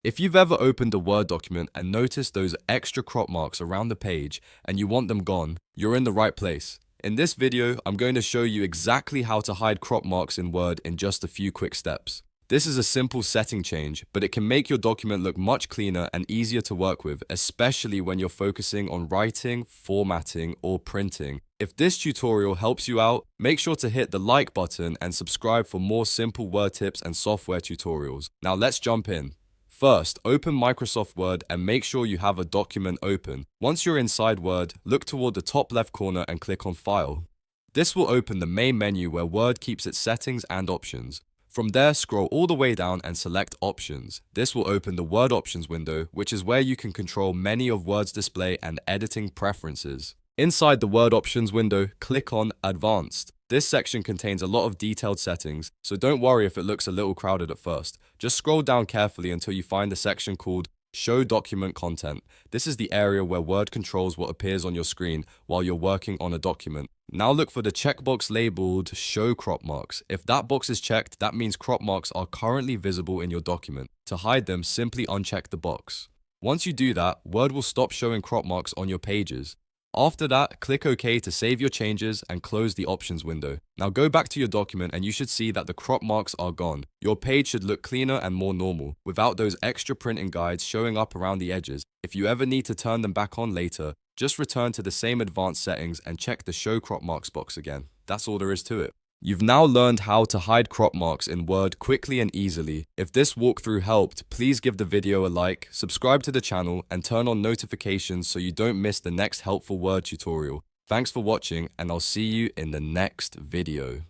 If you've ever opened a Word document and noticed those extra crop marks around the page and you want them gone, you're in the right place. In this video, I'm going to show you exactly how to hide crop marks in Word in just a few quick steps. This is a simple setting change, but it can make your document look much cleaner and easier to work with, especially when you're focusing on writing, formatting, or printing. If this tutorial helps you out, make sure to hit the like button and subscribe for more simple Word tips and software tutorials. Now let's jump in. First, open Microsoft Word and make sure you have a document open. Once you're inside Word, look toward the top left corner and click on File. This will open the main menu where Word keeps its settings and options. From there, scroll all the way down and select Options. This will open the Word Options window, which is where you can control many of Word's display and editing preferences. Inside the Word Options window, click on Advanced. This section contains a lot of detailed settings, so don't worry if it looks a little crowded at first. Just scroll down carefully until you find the section called Show Document Content. This is the area where Word controls what appears on your screen while you're working on a document. Now look for the checkbox labeled Show Crop Marks. If that box is checked, that means crop marks are currently visible in your document. To hide them, simply uncheck the box. Once you do that, Word will stop showing crop marks on your pages. After that, click OK to save your changes and close the options window. Now go back to your document and you should see that the crop marks are gone. Your page should look cleaner and more normal, without those extra printing guides showing up around the edges. If you ever need to turn them back on later, just return to the same advanced settings and check the Show Crop Marks box again. That's all there is to it. You've now learned how to hide crop marks in Word quickly and easily. If this walkthrough helped, please give the video a like, subscribe to the channel, and turn on notifications so you don't miss the next helpful Word tutorial. Thanks for watching, and I'll see you in the next video.